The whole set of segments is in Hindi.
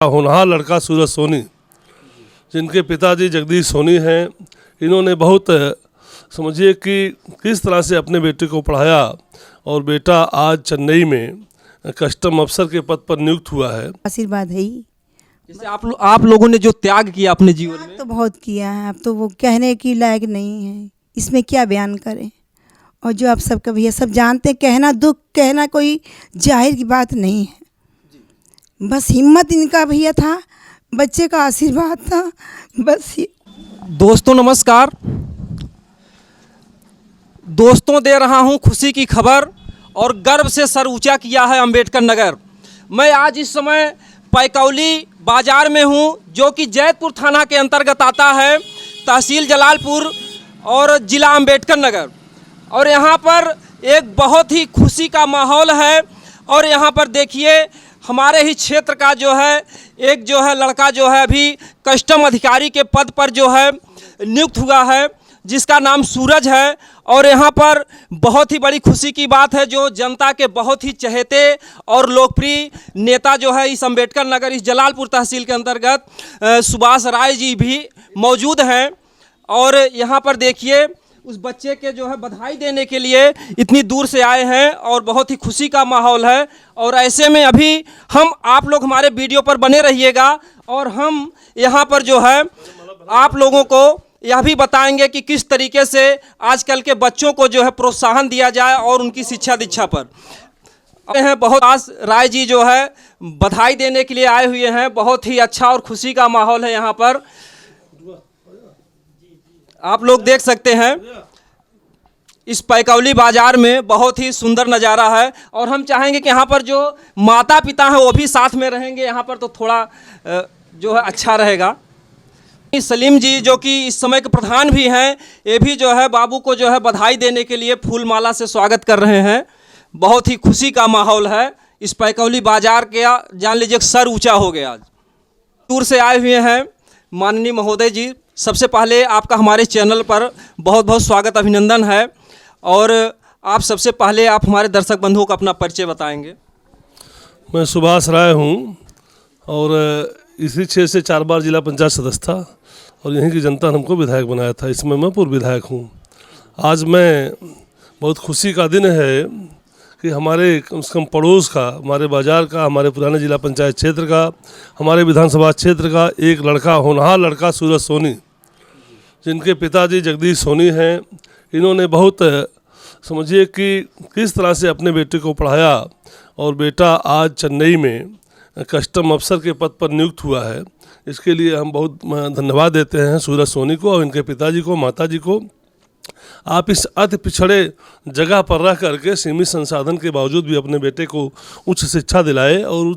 होनहार लड़का सूरज सोनी, जिनके पिताजी जगदीश सोनी हैं, इन्होंने बहुत समझिए कि किस तरह से अपने बेटे को पढ़ाया और बेटा आज चेन्नई में कस्टम अफसर के पद पर नियुक्त हुआ है। आशीर्वाद है ही। जैसे आप लोगों ने जो त्याग किया अपने जीवन में, तो बहुत किया है, अब तो वो कहने की लायक नहीं है, इसमें क्या बयान करें। और जो आप सबका भैया सब जानते हैं, कहना दुख, कहना कोई जाहिर की बात नहीं है। बस हिम्मत इनका भैया था, बच्चे का आशीर्वाद था, बस ये। दोस्तों नमस्कार। दोस्तों दे रहा हूं खुशी की खबर और गर्व से सर ऊंचा किया है अंबेडकर नगर। मैं आज इस समय पैकौली बाजार में हूं, जो कि जैतपुर थाना के अंतर्गत आता है, तहसील जलालपुर और ज़िला अंबेडकर नगर। और यहां पर एक बहुत ही खुशी का माहौल है। और यहां पर देखिए हमारे ही क्षेत्र का जो है एक जो है लड़का जो है अभी कस्टम अधिकारी के पद पर जो है नियुक्त हुआ है, जिसका नाम सूरज है। और यहाँ पर बहुत ही बड़ी खुशी की बात है, जो जनता के बहुत ही चहेते और लोकप्रिय नेता जो है इस अंबेडकर नगर, इस जलालपुर तहसील के अंतर्गत सुभाष राय जी भी मौजूद हैं। और यहाँ पर देखिए उस बच्चे के जो है बधाई देने के लिए इतनी दूर से आए हैं और बहुत ही खुशी का माहौल है। और ऐसे में अभी हम आप लोग हमारे वीडियो पर बने रहिएगा और हम यहाँ पर जो है आप लोगों को यह भी बताएंगे कि किस तरीके से आजकल के बच्चों को जो है प्रोत्साहन दिया जाए और उनकी शिक्षा दीक्षा पर हैं। बहुत राय जी जो है बधाई देने के लिए आए हुए हैं। बहुत ही अच्छा और खुशी का माहौल है यहाँ पर, आप लोग देख सकते हैं। इस पैकौली बाजार में बहुत ही सुंदर नज़ारा है और हम चाहेंगे कि यहाँ पर जो माता पिता हैं वो भी साथ में रहेंगे यहाँ पर, तो थोड़ा जो है अच्छा रहेगा। सलीम जी जो कि इस समय के प्रधान भी हैं, ये भी जो है बाबू को जो है बधाई देने के लिए फूल माला से स्वागत कर रहे हैं। बहुत ही खुशी का माहौल है इस पैकौली बाजार के, जान लीजिए सर ऊंचा हो गया। आज दूर से आए हुए हैं माननीय महोदय जी, सबसे पहले आपका हमारे चैनल पर बहुत बहुत स्वागत अभिनंदन है। और आप सबसे पहले आप हमारे दर्शक बंधुओं को अपना परिचय बताएंगे। मैं सुभाष राय हूँ और इसी क्षेत्र से 4 बार जिला पंचायत सदस्य था और यहीं की जनता ने हमको विधायक बनाया था। इसमें मैं पूर्व विधायक हूँ। आज मैं बहुत खुशी का दिन है कि हमारे कम से कम पड़ोस का, हमारे बाज़ार का, हमारे पुराने जिला पंचायत क्षेत्र का, हमारे विधानसभा क्षेत्र का एक लड़का, होनहार लड़का सूरज सोनी, जिनके पिताजी जगदीश सोनी हैं, इन्होंने बहुत समझिए कि किस तरह से अपने बेटे को पढ़ाया और बेटा आज चेन्नई में कस्टम अफसर के पद पर नियुक्त हुआ है। इसके लिए हम बहुत धन्यवाद देते हैं सूरज सोनी को और इनके पिताजी को, माताजी को। आप इस अति पिछड़े जगह पर रह करके सीमित संसाधन के बावजूद भी अपने बेटे को उच्च शिक्षा दिलाए और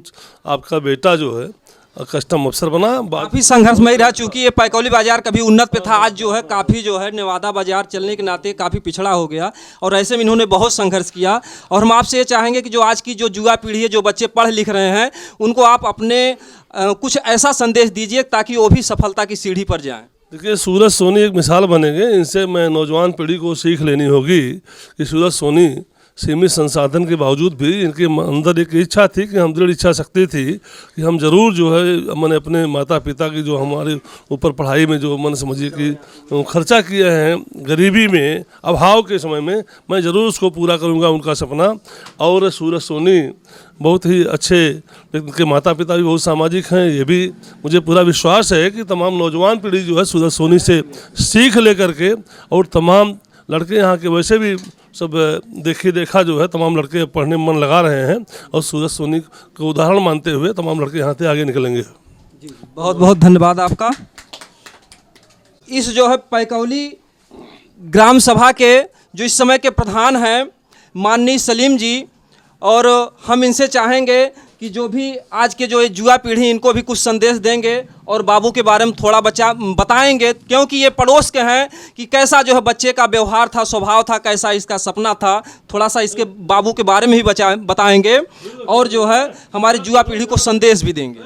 आपका बेटा जो है कस्टम अफसर बना। काफ़ी संघर्षमय रह चूँकि ये पैकौली बाजार कभी उन्नत पे था, आज जो है काफ़ी जो है नेवादा बाजार चलने के नाते काफ़ी पिछड़ा हो गया और ऐसे में इन्होंने बहुत संघर्ष किया। और हम आपसे ये चाहेंगे कि जो आज की जो युवा पीढ़ी है, जो बच्चे पढ़ लिख रहे हैं, उनको आप अपने कुछ ऐसा संदेश दीजिए ताकि वो भी सफलता की सीढ़ी पर जाएँ। देखिए, सूरज सोनी एक मिसाल बनेंगे। इनसे मैं नौजवान पीढ़ी को सीख लेनी होगी कि सूरज सोनी सीमित संसाधन के बावजूद भी इनके अंदर एक इच्छा थी कि हम दृढ़ इच्छा शक्ति थी कि हम ज़रूर जो है मैंने अपने माता पिता की जो हमारे ऊपर पढ़ाई में जो मन समझिए कि खर्चा किए हैं गरीबी में, अभाव के समय में, मैं ज़रूर उसको पूरा करूँगा, उनका सपना। और सूरज सोनी बहुत ही अच्छे, उनके माता पिता भी बहुत सामाजिक हैं, ये भी मुझे पूरा विश्वास है कि तमाम नौजवान पीढ़ी जो है सूरज सोनी से सीख ले करके, और तमाम लड़के यहाँ के वैसे भी सब देखा जो है तमाम लड़के पढ़ने में मन लगा रहे हैं और सूरज सोनी को उदाहरण मानते हुए तमाम लड़के यहाँ से आगे निकलेंगे। जी, बहुत बहुत धन्यवाद आपका। इस जो है पैकौली ग्राम सभा के जो इस समय के प्रधान हैं माननीय सलीम जी, और हम इनसे चाहेंगे कि जो भी आज के जो युवा पीढ़ी, इनको भी कुछ संदेश देंगे और बाबू के बारे में थोड़ा बताएंगे, क्योंकि ये पड़ोस के हैं, कि कैसा जो है बच्चे का व्यवहार था, स्वभाव था, कैसा इसका सपना था। थोड़ा सा इसके बाबू के बारे में भी बताएंगे और जो है हमारी युवा पीढ़ी को संदेश भी देंगे।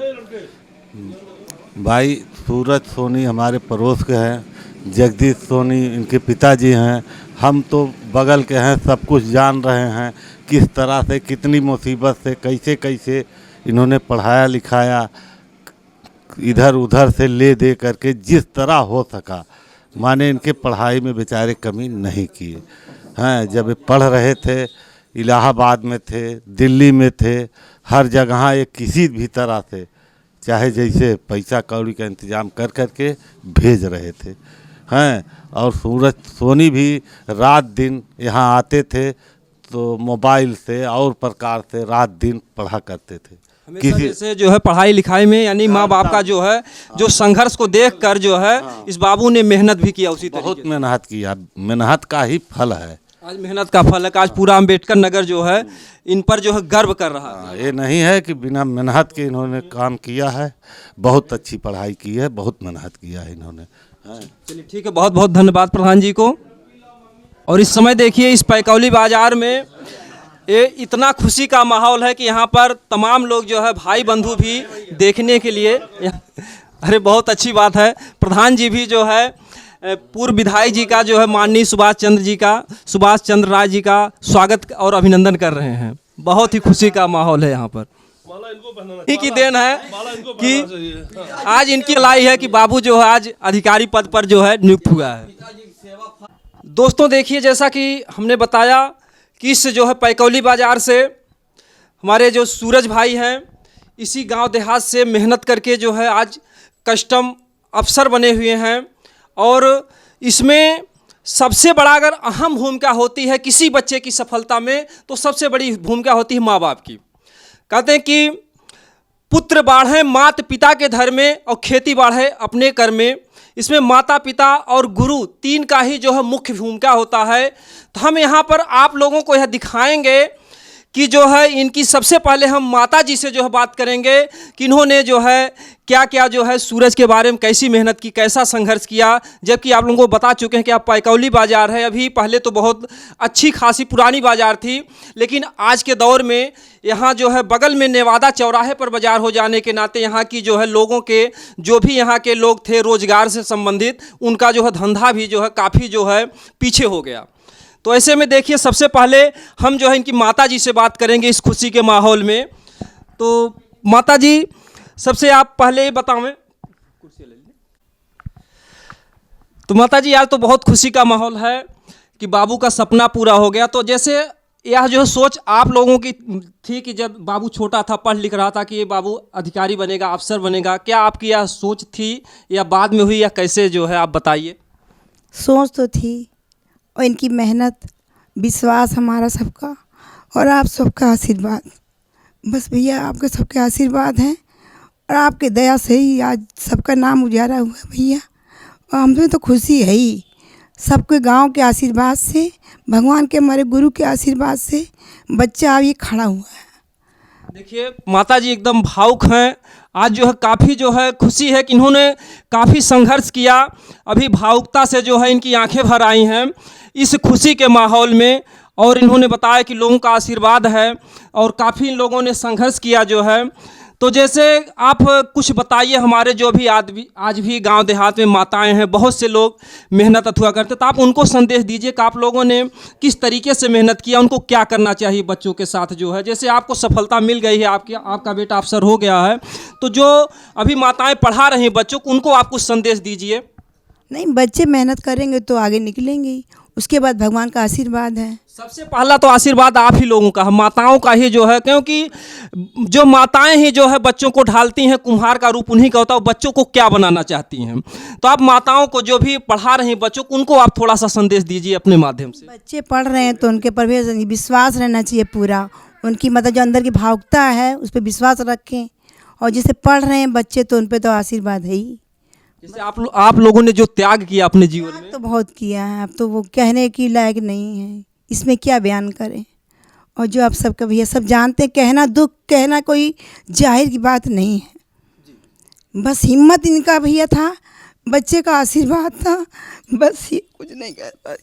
भाई सूरज सोनी हमारे पड़ोस के हैं, जगदीश सोनी इनके पिताजी हैं। हम तो बगल के हैं, सब कुछ जान रहे हैं किस तरह से, कितनी मुसीबत से, कैसे कैसे इन्होंने पढ़ाया लिखाया, इधर उधर से ले दे करके जिस तरह हो सका, माने इनके पढ़ाई में बेचारे कमी नहीं किए हैं। जब ये पढ़ रहे थे, इलाहाबाद में थे, दिल्ली में थे, हर जगह ये किसी भी तरह से चाहे जैसे पैसा कौड़ी का इंतज़ाम कर करके भेज रहे थे हैं। और सूरज सोनी भी रात दिन यहाँ आते थे तो मोबाइल से और प्रकार से रात दिन पढ़ा करते थे। हमेशा जैसे जो है पढ़ाई लिखाई में यानी माँ बाप का जो है जो संघर्ष को देखकर जो है इस बाबू ने मेहनत भी किया उसी बहुत तरीके मेहनत किया, मेहनत का ही फल है। से। आज मेहनत का फल है कि आज पूरा अम्बेडकर नगर जो है इन पर जो है गर्व कर रहा है। ये नहीं है कि बिना मेहनत के इन्होंने काम किया है, बहुत अच्छी पढ़ाई की है, बहुत मेहनत किया है इन्होंने। चलिए ठीक है, बहुत बहुत धन्यवाद प्रधान जी को। और इस समय देखिए इस पैकौली बाजार में ये इतना खुशी का माहौल है कि यहाँ पर तमाम लोग जो है भाई बंधु भी देखने के लिए अरे बहुत अच्छी बात है। प्रधान जी भी जो है पूर्व विधायक जी का जो है माननीय सुभाष चंद्र राय जी का स्वागत और अभिनंदन कर रहे हैं। बहुत ही खुशी का माहौल है यहाँ पर। इन्हीं की देन है कि आज इनकी लाई है कि बाबू जो है आज अधिकारी पद पर जो है नियुक्त हुआ है। दोस्तों देखिए जैसा कि हमने बताया कि इस जो है पैकौली बाज़ार से हमारे जो सूरज भाई हैं इसी गांव देहात से मेहनत करके जो है आज कस्टम अफसर बने हुए हैं। और इसमें सबसे बड़ा अगर अहम भूमिका होती है किसी बच्चे की सफलता में तो सबसे बड़ी भूमिका होती है माँ बाप की। कहते हैं कि पुत्र बाढ़े मात पिता के धर में और खेती बाढ़े अपने कर में। इसमें माता पिता और गुरु तीन का ही जो है मुख्य भूमिका होता है। तो हम यहाँ पर आप लोगों को यह दिखाएंगे कि जो है इनकी सबसे पहले हम माता जी से जो है बात करेंगे कि इन्होंने जो है क्या क्या जो है सूरज के बारे में कैसी मेहनत की, कैसा संघर्ष किया। जबकि आप लोगों को बता चुके हैं कि आप पैकौली बाज़ार है, अभी पहले तो बहुत अच्छी खासी पुरानी बाज़ार थी, लेकिन आज के दौर में यहाँ जो है बगल में नेवादा चौराहे पर बाज़ार हो जाने के नाते यहाँ की जो है लोगों के जो भी यहाँ के लोग थे रोज़गार से संबंधित उनका जो है धंधा भी जो है काफ़ी जो है पीछे हो गया। तो ऐसे में देखिए सबसे पहले हम जो है इनकी माता जी से बात करेंगे इस खुशी के माहौल में। तो माता जी सबसे आप पहले ये बतावें। तो माता जी यार तो बहुत खुशी का माहौल है कि बाबू का सपना पूरा हो गया। तो जैसे यह जो सोच आप लोगों की थी कि जब बाबू छोटा था पढ़ लिख रहा था कि ये बाबू अधिकारी बनेगा, अफसर बनेगा, क्या आपकी यह सोच थी या बाद में हुई या कैसे जो है आप बताइए। सोच तो थी और इनकी मेहनत, विश्वास हमारा सबका और आप सबका आशीर्वाद। बस भैया आपके सबके आशीर्वाद हैं और आपके दया से ही आज सबका नाम उजाला हुआ है भैया। और हमें तो खुशी है ही सबके गांव के आशीर्वाद से, भगवान के हमारे गुरु के आशीर्वाद से बच्चा अब ये खड़ा हुआ है। देखिए माता जी एकदम भावुक हैं। आज जो है काफ़ी जो है खुशी है कि इन्होंने काफ़ी संघर्ष किया। अभी भावुकता से जो है इनकी आंखें भर आई हैं इस खुशी के माहौल में। और इन्होंने बताया कि लोगों का आशीर्वाद है और काफ़ी लोगों ने संघर्ष किया जो है। तो जैसे आप कुछ बताइए, हमारे जो भी आज भी गांव देहात में माताएं हैं, बहुत से लोग मेहनत अथवा करते, तो आप उनको संदेश दीजिए कि आप लोगों ने किस तरीके से मेहनत किया, उनको क्या करना चाहिए बच्चों के साथ जो है। जैसे आपको सफलता मिल गई है, आपका बेटा अफसर हो गया है, तो जो अभी माताएं पढ़ा रही हैं बच्चों को, उनको आप कुछ संदेश दीजिए। नहीं, बच्चे मेहनत करेंगे तो आगे निकलेंगे ही, उसके बाद भगवान का आशीर्वाद है। सबसे पहला तो आशीर्वाद आप ही लोगों का, माताओं का ही जो है, क्योंकि जो माताएं ही जो है बच्चों को ढालती हैं, कुम्हार का रूप उन्हीं का होता है, बच्चों को क्या बनाना चाहती हैं। तो आप माताओं को जो भी पढ़ा रही हैं बच्चों को, उनको आप थोड़ा सा संदेश दीजिए अपने माध्यम से। बच्चे पढ़ रहे हैं तो उनके पर भी विश्वास रहना चाहिए पूरा, उनकी मतलब जो अंदर की भावुकता है उस पर विश्वास रखें। और जिसे पढ़ रहे हैं बच्चे तो उन पर तो आशीर्वाद है ही। जैसे आप लोगों ने जो त्याग किया अपने जीवन में, तो बहुत किया है, अब तो वो कहने की लायक नहीं है, इसमें क्या बयान करें। और जो आप सबका भैया सब जानते हैं, कहना दुख, कहना कोई जाहिर की बात नहीं है। बस हिम्मत इनका भैया था, बच्चे का आशीर्वाद था, बस ये कुछ नहीं कह पाए।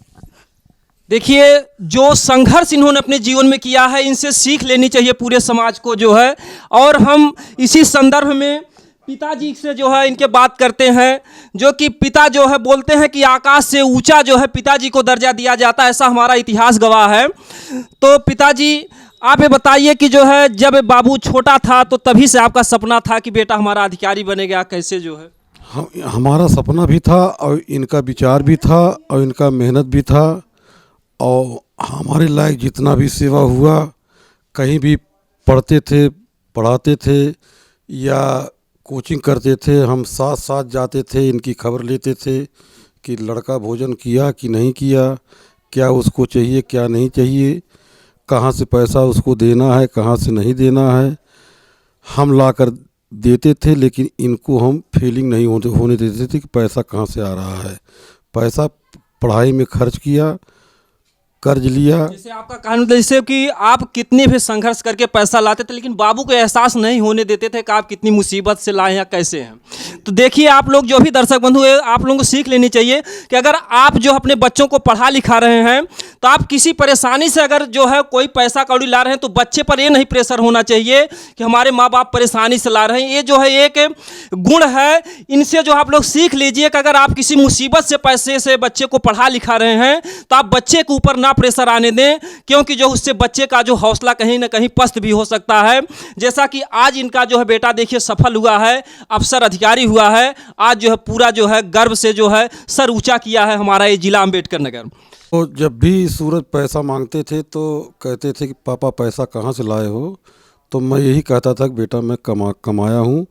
देखिए जो संघर्ष इन्होंने अपने जीवन में किया है, इनसे सीख लेनी चाहिए पूरे समाज को जो है। और हम इसी संदर्भ में पिताजी से जो है इनके बात करते हैं, जो कि पिता जो है बोलते हैं कि आकाश से ऊंचा जो है पिताजी को दर्जा दिया जाता है, ऐसा हमारा इतिहास गवाह है। तो पिताजी आप ये बताइए कि जो है जब बाबू छोटा था तो तभी से आपका सपना था कि बेटा हमारा अधिकारी बनेगा, कैसे जो है? हमारा सपना भी था और इनका विचार भी था और इनका मेहनत भी था, और हमारे लायक जितना भी सेवा हुआ, कहीं भी पढ़ते थे, पढ़ाते थे या कोचिंग करते थे, हम साथ साथ जाते थे, इनकी खबर लेते थे कि लड़का भोजन किया कि नहीं किया, क्या उसको चाहिए क्या नहीं चाहिए, कहाँ से पैसा उसको देना है कहाँ से नहीं देना है, हम लाकर देते थे। लेकिन इनको हम फीलिंग नहीं होने देते थे कि पैसा कहाँ से आ रहा है। पैसा पढ़ाई में खर्च किया, कर्ज लिया। जैसे आपका कहना था जैसे कि आप कितने भी संघर्ष करके पैसा लाते थे, लेकिन बाबू को एहसास नहीं होने देते थे कि आप कितनी मुसीबत से लाए या कैसे हैं। तो देखिए आप लोग जो भी दर्शक बंधु है, आप लोगों को सीख लेनी चाहिए कि अगर आप जो अपने बच्चों को पढ़ा लिखा रहे हैं तो आप किसी परेशानी से अगर जो है कोई पैसा कौड़ी ला रहे हैं तो बच्चे पर ये नहीं प्रेशर होना चाहिए कि हमारे माँ बाप परेशानी से ला रहे हैं। ये जो है एक गुण है, इनसे जो आप लोग सीख लीजिए कि अगर आप किसी मुसीबत से पैसे से बच्चे को पढ़ा लिखा रहे हैं तो आप बच्चे के ऊपर ना प्रेशर आने दें, क्योंकि जो उससे बच्चे का जो हौसला कहीं ना कहीं पस्त भी हो सकता है। जैसा कि आज इनका जो है बेटा देखिए सफल हुआ है, अफसर अधिकारी हुआ है, आज जो है पूरा जो है गर्व से जो है सर ऊंचा किया है हमारा ये जिला अम्बेडकर नगर। तो जब भी सूरज पैसा मांगते थे तो कहते थे कि पापा पैसा कहाँ से लाए हो, तो मैं यही कहता था कि बेटा मैं कमाया हूँ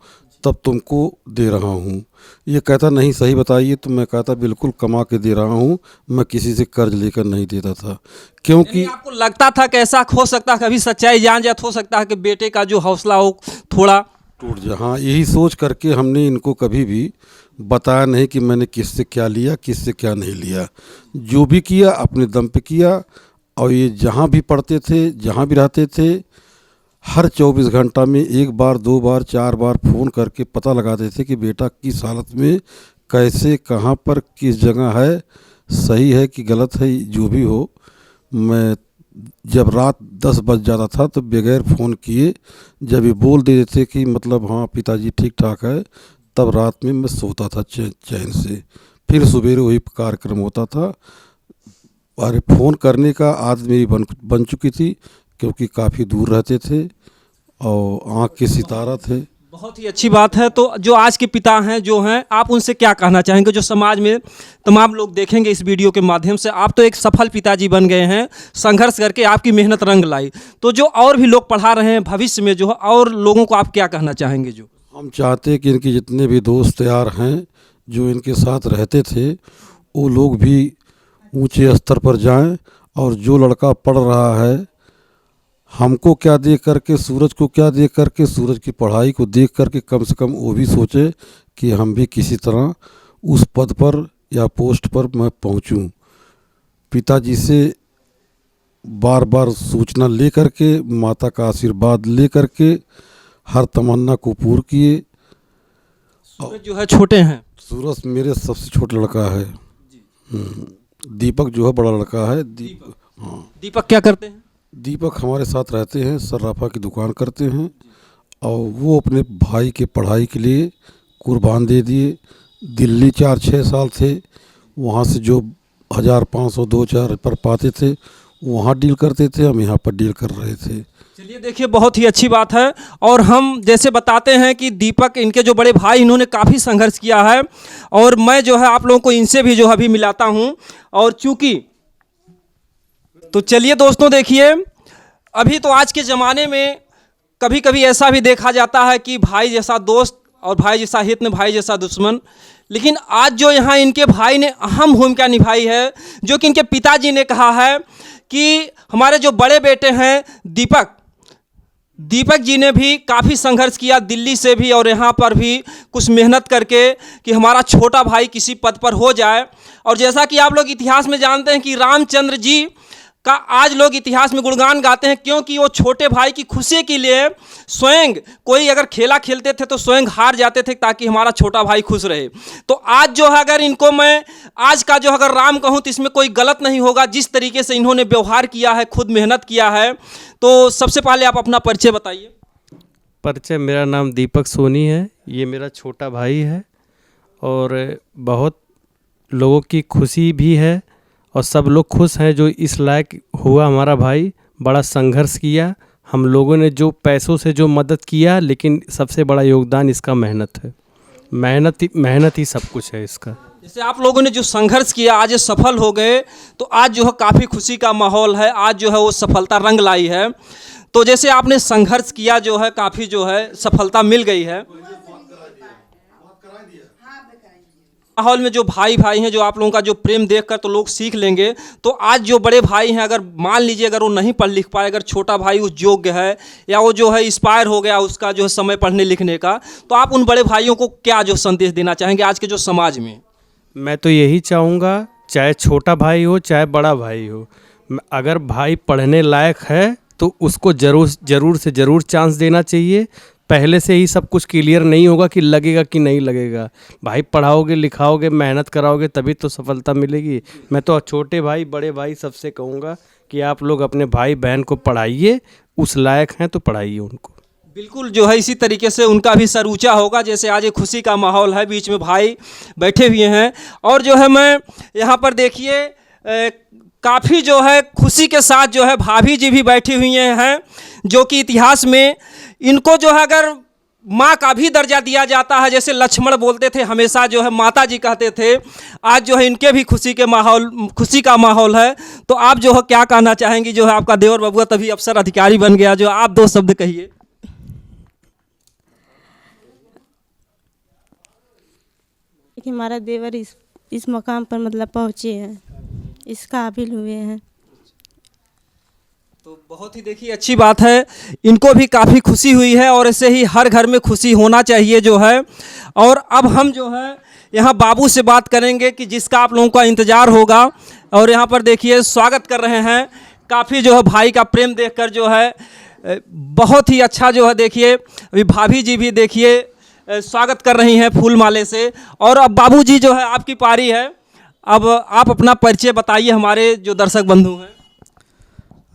तब तुमको दे रहा हूँ। ये कहता नहीं सही बताइए, तो मैं कहता बिल्कुल कमा के दे रहा हूँ, मैं किसी से कर्ज लेकर नहीं देता था। क्योंकि आपको लगता था कि ऐसा हो सकता है कभी सच्चाई जान जाए, हो सकता है कि बेटे का जो हौसला हो थोड़ा टूट जाए। हाँ, यही सोच करके हमने इनको कभी भी बताया नहीं कि मैंने किससे क्या लिया किससे क्या नहीं लिया। जो भी किया अपने दम पे किया। और ये जहाँ भी पढ़ते थे, जहाँ भी रहते थे, हर 24 घंटा में 1 बार 2 बार 4 बार फ़ोन करके पता लगाते थे कि बेटा किस हालत में, कैसे, कहाँ पर, किस जगह है, सही है कि गलत है, जो भी हो। मैं जब रात 10 बज जाता था तो बगैर फ़ोन किए जब ये बोल देते थे कि मतलब हाँ पिताजी ठीक ठाक है, तब रात में मैं सोता था चैन से। फिर सवेरे वही कार्यक्रम होता था। और फ़ोन करने का आदत मेरी बन चुकी थी, क्योंकि काफ़ी दूर रहते थे और आँख के सितारा थे। बहुत ही अच्छी बात है। तो जो आज के पिता हैं जो हैं, आप उनसे क्या कहना चाहेंगे जो समाज में तमाम लोग देखेंगे इस वीडियो के माध्यम से? आप तो एक सफल पिताजी बन गए हैं, संघर्ष करके आपकी मेहनत रंग लाई। तो जो और भी लोग पढ़ा रहे हैं भविष्य में जो है, और लोगों को आप क्या कहना चाहेंगे? जो हम चाहते हैं कि इनके जितने भी दोस्त यार हैं जो इनके साथ रहते थे, वो लोग भी ऊंचे स्तर पर जाएं। और जो लड़का पढ़ रहा है, हमको क्या देख करके, सूरज को क्या देख करके, सूरज की पढ़ाई को देख करके कम से कम वो भी सोचे कि हम भी किसी तरह उस पद पर या पोस्ट पर मैं पहुंचूं। पिताजी से बार बार सूचना ले करके, माता का आशीर्वाद ले करके हर तमन्ना को पूर्ण किए। सूरज जो है छोटे हैं। सूरज मेरे सबसे छोटा लड़का है। दीपक जो है बड़ा लड़का है। हाँ, दीपक क्या करते हैं? दीपक हमारे साथ रहते हैं, सर्राफा की दुकान करते हैं। और वो अपने भाई के पढ़ाई के लिए कुर्बान दे दिए। दिल्ली 4-6 साल थे, वहाँ से जो 1500 2-4 पर पाते थे वहाँ डील करते थे, हम यहाँ पर डील कर रहे थे। चलिए देखिए, बहुत ही अच्छी बात है। और हम जैसे बताते हैं कि दीपक इनके जो बड़े भाई, इन्होंने काफ़ी संघर्ष किया है, और मैं जो है आप लोगों को इनसे भी जो है अभी मिलाता हूँ। और चूँकि तो चलिए दोस्तों देखिए, अभी तो आज के ज़माने में कभी कभी ऐसा भी देखा जाता है कि भाई जैसा दोस्त और भाई जैसा हित, भाई जैसा दुश्मन। लेकिन आज जो यहाँ इनके भाई ने अहम भूमिका निभाई है, जो कि इनके पिताजी ने कहा है कि हमारे जो बड़े बेटे हैं दीपक जी ने भी काफ़ी संघर्ष किया, दिल्ली से भी और यहाँ पर भी कुछ मेहनत करके, कि हमारा छोटा भाई किसी पद पर हो जाए। और जैसा कि आप लोग इतिहास में जानते हैं कि रामचंद्र जी का आज लोग इतिहास में गुणगान गाते हैं, क्योंकि वो छोटे भाई की खुशी के लिए स्वयं कोई अगर खेला खेलते थे तो स्वयं हार जाते थे ताकि हमारा छोटा भाई खुश रहे। तो आज जो है अगर इनको मैं आज का जो अगर राम कहूँ तो इसमें कोई गलत नहीं होगा, जिस तरीके से इन्होंने व्यवहार किया है, खुद मेहनत किया है। तो सबसे पहले आप अपना परिचय बताइए। परिचय, मेरा नाम दीपक सोनी है, ये मेरा छोटा भाई है, और बहुत लोगों की खुशी भी है और सब लोग खुश हैं जो इस लायक हुआ हमारा भाई बड़ा संघर्ष किया। हम लोगों ने जो पैसों से जो मदद किया, लेकिन सबसे बड़ा योगदान इसका मेहनत है। मेहनत ही सब कुछ है इसका। जैसे आप लोगों ने जो संघर्ष किया, आज ये सफल हो गए, तो आज जो है काफ़ी खुशी का माहौल है, आज जो है वो सफलता रंग लाई है। तो जैसे आपने संघर्ष किया, जो है काफ़ी जो है सफलता मिल गई है। माहौल में जो भाई भाई हैं, जो आप लोगों का जो प्रेम देखकर तो लोग सीख लेंगे। तो आज जो बड़े भाई हैं, अगर मान लीजिए अगर वो नहीं पढ़ लिख पाए, अगर छोटा भाई उस योग्य है या वो जो है इंस्पायर हो गया उसका जो है समय पढ़ने लिखने का, तो आप उन बड़े भाइयों को क्या जो संदेश देना चाहेंगे आज के जो समाज में? मैं तो यही चाहूँगा, चाहे छोटा भाई हो चाहे बड़ा भाई हो, अगर भाई पढ़ने लायक है तो उसको ज़रूर से ज़रूर चांस देना चाहिए। पहले से ही सब कुछ क्लियर नहीं होगा कि लगेगा कि नहीं लगेगा। भाई पढ़ाओगे, लिखाओगे, मेहनत कराओगे, तभी तो सफलता मिलेगी। मैं तो छोटे भाई बड़े भाई सबसे कहूँगा कि आप लोग अपने भाई बहन को पढ़ाइए, उस लायक हैं तो पढ़ाइए उनको। बिल्कुल जो है इसी तरीके से उनका भी सर ऊँचा होगा। जैसे आज एक खुशी का माहौल है, बीच में भाई बैठे हुए हैं, और जो है मैं यहाँ पर देखिए काफ़ी जो है खुशी के साथ जो है भाभी जी भी बैठी हुई हैं, जो कि इतिहास में इनको जो है अगर माँ का भी दर्जा दिया जाता है, जैसे लक्ष्मण बोलते थे हमेशा जो है माता जी कहते थे, आज जो है इनके भी खुशी का माहौल है। तो आप जो है क्या कहना चाहेंगी? जो है आपका देवर बबुआ तभी अफसर अधिकारी बन गया, जो आप 2 शब्द कहिए। कि हमारा देवर इस मकाम पर मतलब पहुँचे हैं, इस काबिल हुए हैं। तो बहुत ही देखिए अच्छी बात है, इनको भी काफ़ी खुशी हुई है, और ऐसे ही हर घर में खुशी होना चाहिए जो है। और अब हम जो है यहाँ बाबू से बात करेंगे कि जिसका आप लोगों का इंतज़ार होगा, और यहाँ पर देखिए स्वागत कर रहे हैं। काफ़ी जो है भाई का प्रेम देखकर जो है बहुत ही अच्छा जो है देखिए अभी भाभी जी भी देखिए स्वागत कर रही हैं फूल माले से। और अब बाबू जी जो है आपकी पारी है, अब आप अपना परिचय बताइए हमारे जो दर्शक बंधु हैं।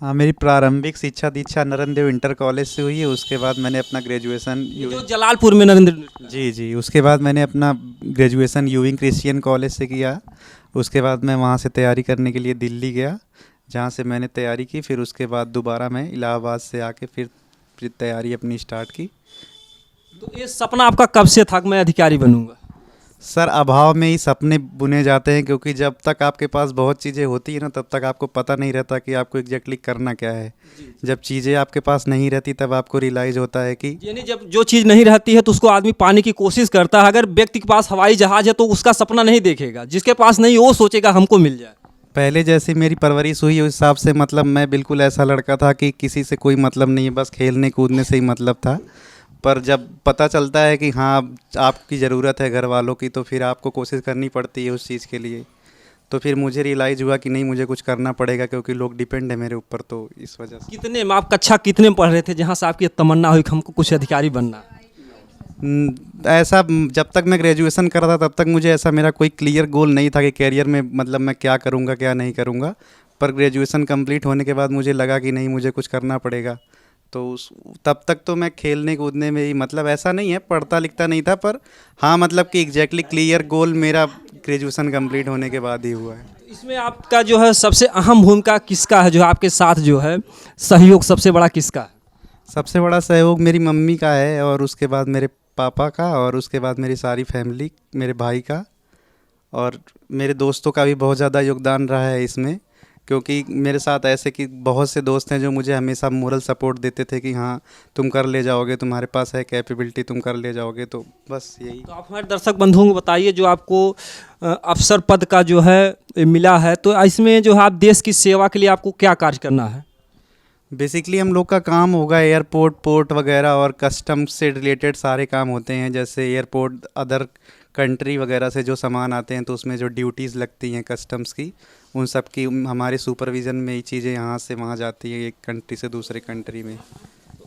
हाँ, मेरी प्रारंभिक शिक्षा दीक्षा नरेंद्र देव इंटर कॉलेज से हुई है। उसके बाद मैंने अपना ग्रेजुएशन जो जलालपुर में नरेंद्र जी उसके बाद मैंने अपना ग्रेजुएशन यूविंग क्रिश्चियन कॉलेज से किया। उसके बाद मैं वहाँ से तैयारी करने के लिए दिल्ली गया, जहाँ से मैंने तैयारी की। फिर उसके बाद दोबारा मैं इलाहाबाद से आके फिर तैयारी अपनी स्टार्ट की। तो ये सपना आपका कब से था कि मैं अधिकारी बनूंगा? सर, अभाव में ही सपने बुने जाते हैं, क्योंकि जब तक आपके पास बहुत चीज़ें होती हैं ना, तब तक आपको पता नहीं रहता कि आपको एग्जैक्टली करना क्या है। जब चीज़ें आपके पास नहीं रहती तब आपको रियलाइज़ होता है कि यानी जब जो चीज़ नहीं रहती है तो उसको आदमी पाने की कोशिश करता है। अगर व्यक्ति के पास हवाई जहाज़ है तो उसका सपना नहीं देखेगा, जिसके पास नहीं वो सोचेगा हमको मिल जाए। पहले जैसे मेरी परवरिश हुई उस हिसाब से मतलब मैं बिल्कुल ऐसा लड़का था कि किसी से कोई मतलब नहीं है, बस खेलने कूदने से ही मतलब था। पर जब पता चलता है कि हाँ आपकी ज़रूरत है घर वालों की, तो फिर आपको कोशिश करनी पड़ती है उस चीज़ के लिए। तो फिर मुझे रियलाइज़ हुआ कि नहीं, मुझे कुछ करना पड़ेगा, क्योंकि लोग डिपेंड है मेरे ऊपर। तो इस वजह से कितने में आप कक्षा कितने में पढ़ रहे थे जहाँ से आपकी तमन्ना हुई कि हमको कुछ अधिकारी बनना? ऐसा जब तक मैं ग्रेजुएशन कर रहा था तब तक मुझे ऐसा मेरा कोई क्लियर गोल नहीं था कि कैरियर में मतलब मैं क्या करूँगा क्या नहीं करूँगा। पर ग्रेजुएशन कंप्लीट होने के बाद मुझे लगा कि नहीं, मुझे कुछ करना पड़ेगा। तो तब तक तो मैं खेलने कूदने में ही मतलब ऐसा नहीं है, पढ़ता लिखता नहीं था। पर हाँ मतलब कि एग्जैक्टली क्लियर गोल मेरा ग्रेजुएशन कंप्लीट होने के बाद ही हुआ है। इसमें आपका जो है सबसे अहम भूमिका किसका है? जो आपके साथ जो है सहयोग सबसे बड़ा किसका है? सबसे बड़ा सहयोग मेरी मम्मी का है, और उसके बाद मेरे पापा का, और उसके बाद मेरी सारी फैमिली, मेरे भाई का, और मेरे दोस्तों का भी बहुत ज़्यादा योगदान रहा है इसमें। क्योंकि मेरे साथ ऐसे कि बहुत से दोस्त हैं जो मुझे हमेशा मोरल सपोर्ट देते थे कि हाँ तुम कर ले जाओगे, तुम्हारे पास है कैपेबिलिटी, तुम कर ले जाओगे। तो बस यही। तो आप हमारे दर्शक बंधुओं को बताइए, जो आपको अफसर पद का जो है मिला है, तो इसमें जो है आप देश की सेवा के लिए आपको क्या कार्य करना है? बेसिकली हम लोग का काम होगा एयरपोर्ट, पोर्ट वगैरह और कस्टम्स से रिलेटेड सारे काम होते हैं। जैसे एयरपोर्ट अदर कंट्री वगैरह से जो सामान आते हैं तो उसमें जो ड्यूटीज़ लगती हैं कस्टम्स की, उन सब की हमारे सुपरविज़न में ये चीज़ें यहाँ से वहाँ जाती हैं, एक कंट्री से दूसरे कंट्री में।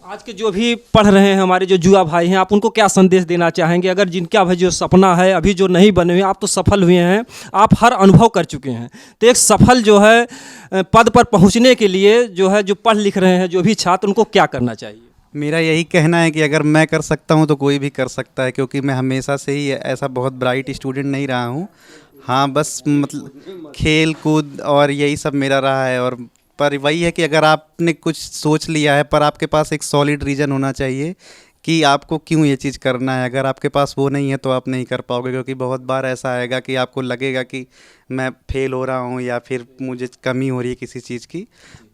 आज के जो भी पढ़ रहे हैं हमारे जो युवा भाई हैं, आप उनको क्या संदेश देना चाहेंगे? अगर जिनका भाई जो सपना है अभी जो नहीं बने हुए, आप तो सफल हुए हैं, आप हर अनुभव कर चुके हैं, तो एक सफल जो है पद पर पहुंचने के लिए जो है जो पढ़ लिख रहे हैं जो भी छात्र, उनको क्या करना चाहिए? मेरा यही कहना है कि अगर मैं कर सकता हूँ तो कोई भी कर सकता है, क्योंकि मैं हमेशा से ही ऐसा बहुत ब्राइट स्टूडेंट नहीं रहा हूँ। हाँ बस मतलब खेल कूद और यही सब मेरा रहा है, और पर वही है कि अगर आपने कुछ सोच लिया है, पर आपके पास एक सॉलिड रीज़न होना चाहिए कि आपको क्यों ये चीज़ करना है। अगर आपके पास वो नहीं है तो आप नहीं कर पाओगे, क्योंकि बहुत बार ऐसा आएगा कि आपको लगेगा कि मैं फेल हो रहा हूँ या फिर मुझे कमी हो रही है किसी चीज़ की,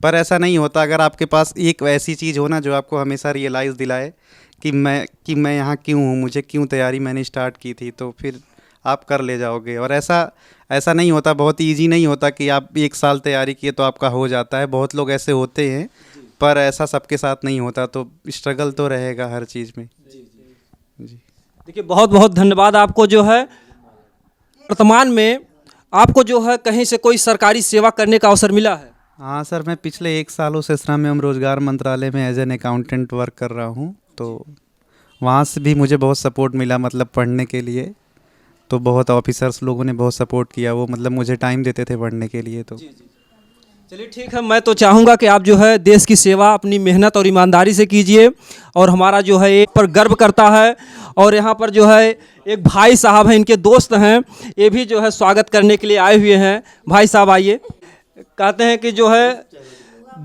पर ऐसा नहीं होता। अगर आपके पास एक ऐसी चीज़ हो ना जो आपको हमेशा रियलाइज़ दिलाए कि मैं यहाँ क्यों हूँ, मुझे क्यों तैयारी मैंने स्टार्ट की थी, तो फिर आप कर ले जाओगे। और ऐसा नहीं होता, बहुत ईजी नहीं होता कि आप 1 साल तैयारी किए तो आपका हो जाता है। बहुत लोग ऐसे होते हैं, पर ऐसा सबके साथ नहीं होता, तो स्ट्रगल तो रहेगा हर चीज़ में। जी देखिए, बहुत बहुत धन्यवाद आपको। जो है वर्तमान में आपको जो है कहीं से कोई सरकारी सेवा करने का अवसर मिला है? हाँ सर, मैं पिछले 1 सालों से श्रम एवं रोजगार मंत्रालय में एज एन अकाउंटेंट वर्क कर रहा हूँ, तो वहाँ से भी मुझे बहुत सपोर्ट मिला, मतलब पढ़ने के लिए। तो बहुत ऑफिसर्स लोगों ने बहुत सपोर्ट किया, वो मतलब मुझे टाइम देते थे पढ़ने के लिए। तो चलिए ठीक है, मैं तो चाहूँगा कि आप जो है देश की सेवा अपनी मेहनत और ईमानदारी से कीजिए, और हमारा जो है एक पर गर्व करता है। और यहाँ पर जो है एक भाई साहब हैं, इनके दोस्त हैं, ये भी जो है स्वागत करने के लिए आए हुए हैं। भाई साहब आइए। कहते हैं कि जो है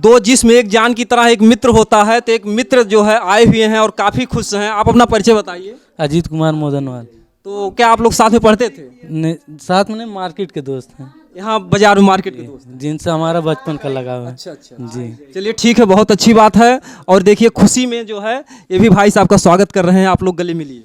2 जिस्म एक जान की तरह एक मित्र होता है, तो एक मित्र जो है आए हुए हैं और काफ़ी खुश हैं। आप अपना परिचय बताइए। अजीत कुमार मोदनवाल। तो क्या आप लोग साथ में पढ़ते थे? साथ में मार्केट के दोस्त हैं, यहाँ बाजार में मार्केट के दोस्त? जिनसे हमारा बचपन का लगाव है। अच्छा अच्छा जी। चलिए ठीक है, बहुत अच्छी बात है। और देखिए खुशी में जो है ये भी भाई साहब का स्वागत कर रहे हैं, आप लोग गले मिलिए।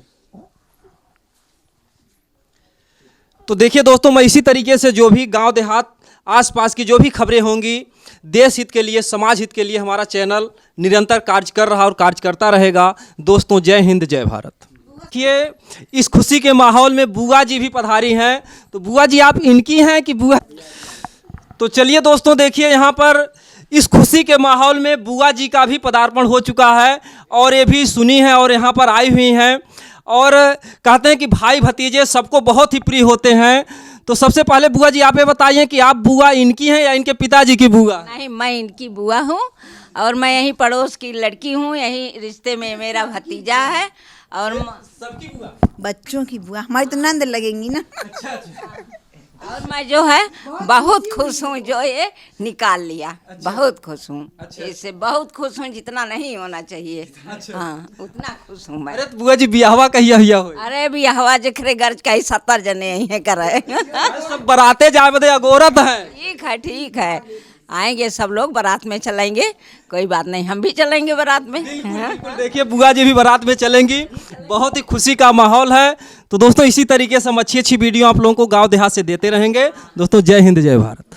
तो देखिए दोस्तों, मैं इसी तरीके से जो भी गांव देहात आसपास की जो भी खबरें होंगी, देश हित के लिए, समाज हित के लिए हमारा चैनल निरंतर कार्य कर रहा और कार्य करता रहेगा। दोस्तों, जय हिंद, जय भारत। देखिए, इस खुशी के माहौल में बुआ जी भी पधारी हैं। तो बुआ जी आप इनकी हैं कि बुआ? तो चलिए दोस्तों, देखिए यहाँ पर इस खुशी के माहौल में बुआ जी का भी पदार्पण हो चुका है, और ये भी सुनी है और यहाँ पर आई हुई हैं। और कहते हैं कि भाई भतीजे सबको बहुत ही प्रिय होते हैं। तो सबसे पहले बुआ जी आप ये बताइए कि आप बुआ इनकी हैं या इनके पिताजी की बुआ? नहीं, मैं इनकी बुआ हूँ, और मैं यहीं पड़ोस की लड़की हूँ, यहीं रिश्ते में मेरा भतीजा है। और सबकी बुआ? बच्चों की बुआ, हमारी तो नंद लगेंगी ना। और मैं जो है बहुत खुश हूँ जो ये निकाल लिया। बहुत खुश हूँ। इससे बहुत खुश हूँ, जितना नहीं होना चाहिए। हाँ, उतना खुश हूँ मैं। अरे तो बुआ जी बियाहवा कहिया हिया हो? अरे भी हवा जखरे गर्ज का ही 70 जने यहीं करे। सब बराते जाए बदे अगोरत है। ठीक है, आएंगे सब लोग, बारात में चलेंगे, कोई बात नहीं, हम भी चलेंगे बारात में। बिल्कुल, देखिए बुआ जी भी बारात में चलेंगी। बहुत ही खुशी का माहौल है। तो दोस्तों, इसी तरीके से हम अच्छी अच्छी वीडियो आप लोगों को गांव देहात से देते रहेंगे। दोस्तों, जय हिंद, जय भारत।